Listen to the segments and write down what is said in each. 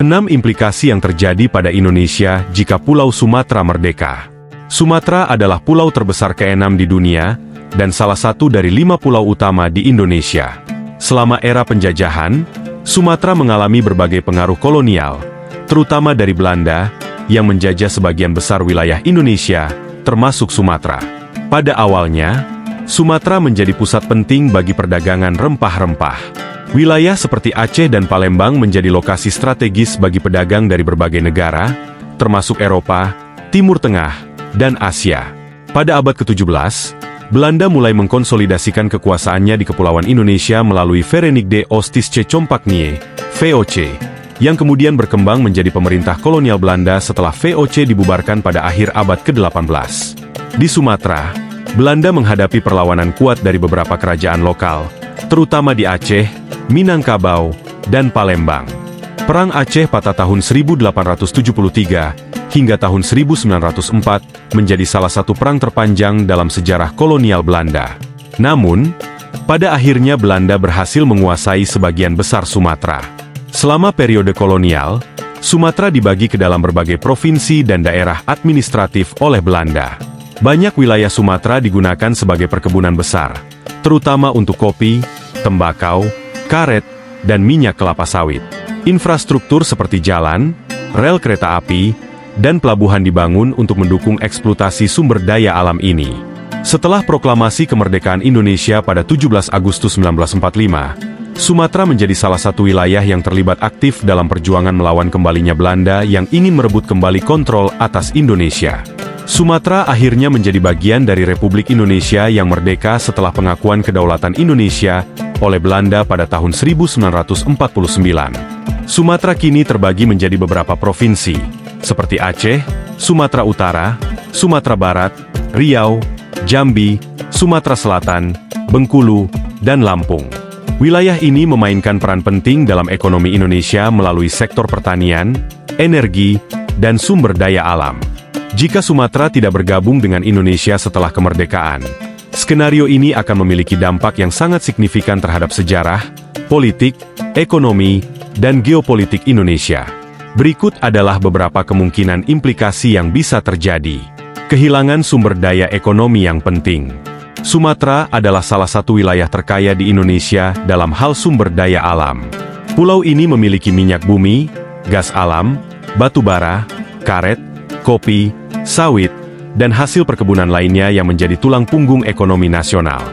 6 implikasi yang terjadi pada Indonesia jika Pulau Sumatera merdeka. Sumatera adalah pulau terbesar ke-6 di dunia, dan salah satu dari 5 pulau utama di Indonesia. Selama era penjajahan, Sumatera mengalami berbagai pengaruh kolonial, terutama dari Belanda, yang menjajah sebagian besar wilayah Indonesia, termasuk Sumatera. Pada awalnya, Sumatera menjadi pusat penting bagi perdagangan rempah-rempah. Wilayah seperti Aceh dan Palembang menjadi lokasi strategis bagi pedagang dari berbagai negara, termasuk Eropa, Timur Tengah, dan Asia. Pada abad ke-17, Belanda mulai mengkonsolidasikan kekuasaannya di Kepulauan Indonesia melalui Verenigde Oost-Indische Compagnie, VOC, yang kemudian berkembang menjadi pemerintah kolonial Belanda setelah VOC dibubarkan pada akhir abad ke-18. Di Sumatera, Belanda menghadapi perlawanan kuat dari beberapa kerajaan lokal, terutama di Aceh, Minangkabau, dan Palembang. Perang Aceh pada tahun 1873 hingga tahun 1904 menjadi salah satu perang terpanjang dalam sejarah kolonial Belanda. Namun, pada akhirnya Belanda berhasil menguasai sebagian besar Sumatera. Selama periode kolonial, Sumatera dibagi ke dalam berbagai provinsi dan daerah administratif oleh Belanda. Banyak wilayah Sumatera digunakan sebagai perkebunan besar, terutama untuk kopi, tembakau, karet, dan minyak kelapa sawit. Infrastruktur seperti jalan, rel kereta api, dan pelabuhan dibangun untuk mendukung eksploitasi sumber daya alam ini. Setelah proklamasi kemerdekaan Indonesia pada 17 Agustus 1945, Sumatera menjadi salah satu wilayah yang terlibat aktif dalam perjuangan melawan kembalinya Belanda yang ingin merebut kembali kontrol atas Indonesia. Sumatera akhirnya menjadi bagian dari Republik Indonesia yang merdeka setelah pengakuan kedaulatan Indonesia oleh Belanda pada tahun 1949. Sumatera kini terbagi menjadi beberapa provinsi, seperti Aceh, Sumatera Utara, Sumatera Barat, Riau, Jambi, Sumatera Selatan, Bengkulu, dan Lampung. Wilayah ini memainkan peran penting dalam ekonomi Indonesia melalui sektor pertanian, energi, dan sumber daya alam. Jika Sumatera tidak bergabung dengan Indonesia setelah kemerdekaan, skenario ini akan memiliki dampak yang sangat signifikan terhadap sejarah, politik, ekonomi, dan geopolitik Indonesia. Berikut adalah beberapa kemungkinan implikasi yang bisa terjadi. Kehilangan sumber daya ekonomi yang penting. Sumatera adalah salah satu wilayah terkaya di Indonesia dalam hal sumber daya alam. Pulau ini memiliki minyak bumi, gas alam, batu bara, karet, kopi, sawit, dan hasil perkebunan lainnya yang menjadi tulang punggung ekonomi nasional.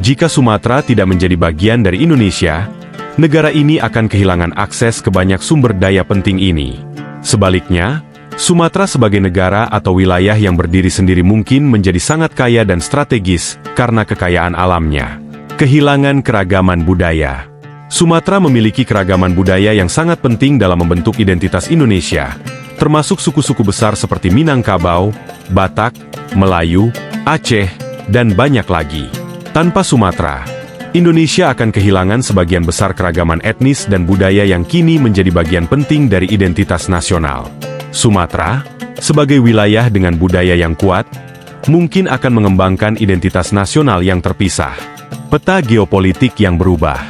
Jika Sumatera tidak menjadi bagian dari Indonesia, negara ini akan kehilangan akses ke banyak sumber daya penting ini. Sebaliknya, Sumatera sebagai negara atau wilayah yang berdiri sendiri mungkin menjadi sangat kaya dan strategis karena kekayaan alamnya. Kehilangan keragaman budaya. Sumatera memiliki keragaman budaya yang sangat penting dalam membentuk identitas Indonesia, termasuk suku-suku besar seperti Minangkabau, Batak, Melayu, Aceh, dan banyak lagi. Tanpa Sumatera, Indonesia akan kehilangan sebagian besar keragaman etnis dan budaya yang kini menjadi bagian penting dari identitas nasional. Sumatera, sebagai wilayah dengan budaya yang kuat, mungkin akan mengembangkan identitas nasional yang terpisah. Peta geopolitik yang berubah.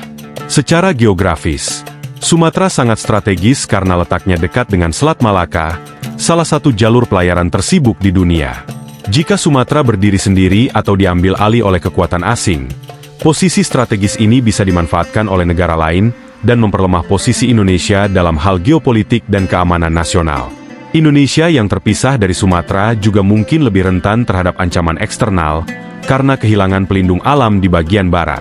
Secara geografis, Sumatera sangat strategis karena letaknya dekat dengan Selat Malaka, salah satu jalur pelayaran tersibuk di dunia. Jika Sumatera berdiri sendiri atau diambil alih oleh kekuatan asing, posisi strategis ini bisa dimanfaatkan oleh negara lain dan memperlemah posisi Indonesia dalam hal geopolitik dan keamanan nasional. Indonesia yang terpisah dari Sumatera juga mungkin lebih rentan terhadap ancaman eksternal karena kehilangan pelindung alam di bagian barat.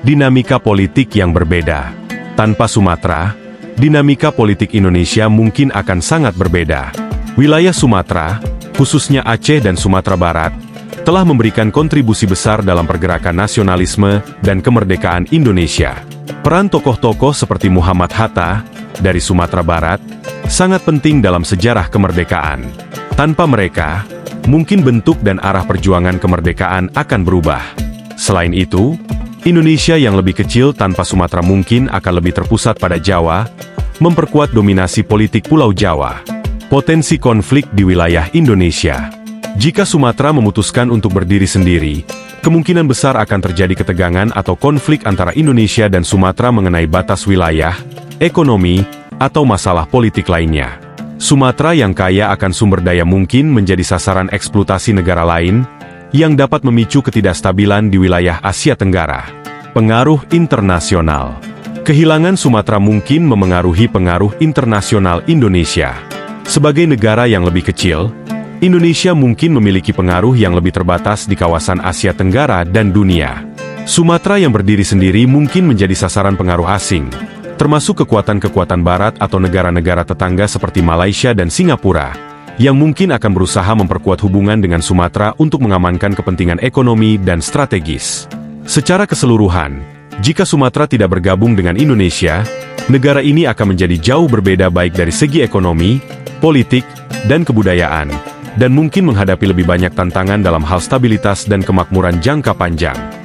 Dinamika politik yang berbeda. Tanpa Sumatera, dinamika politik Indonesia mungkin akan sangat berbeda. Wilayah Sumatera, khususnya Aceh dan Sumatera Barat, telah memberikan kontribusi besar dalam pergerakan nasionalisme dan kemerdekaan Indonesia. Peran tokoh-tokoh seperti Muhammad Hatta, dari Sumatera Barat, sangat penting dalam sejarah kemerdekaan. Tanpa mereka, mungkin bentuk dan arah perjuangan kemerdekaan akan berubah. Selain itu, Indonesia yang lebih kecil tanpa Sumatera mungkin akan lebih terpusat pada Jawa, memperkuat dominasi politik Pulau Jawa. Potensi konflik di wilayah Indonesia. Jika Sumatera memutuskan untuk berdiri sendiri, kemungkinan besar akan terjadi ketegangan atau konflik antara Indonesia dan Sumatera mengenai batas wilayah, ekonomi, atau masalah politik lainnya. Sumatera yang kaya akan sumber daya mungkin menjadi sasaran eksploitasi negara lain, yang dapat memicu ketidakstabilan di wilayah Asia Tenggara. Pengaruh internasional. Kehilangan Sumatera mungkin memengaruhi pengaruh internasional Indonesia. Sebagai negara yang lebih kecil, Indonesia mungkin memiliki pengaruh yang lebih terbatas di kawasan Asia Tenggara dan dunia. Sumatera yang berdiri sendiri mungkin menjadi sasaran pengaruh asing, termasuk kekuatan-kekuatan barat atau negara-negara tetangga seperti Malaysia dan Singapura, yang mungkin akan berusaha memperkuat hubungan dengan Sumatera untuk mengamankan kepentingan ekonomi dan strategis. Secara keseluruhan, jika Sumatera tidak bergabung dengan Indonesia, negara ini akan menjadi jauh berbeda baik dari segi ekonomi, politik, dan kebudayaan, dan mungkin menghadapi lebih banyak tantangan dalam hal stabilitas dan kemakmuran jangka panjang.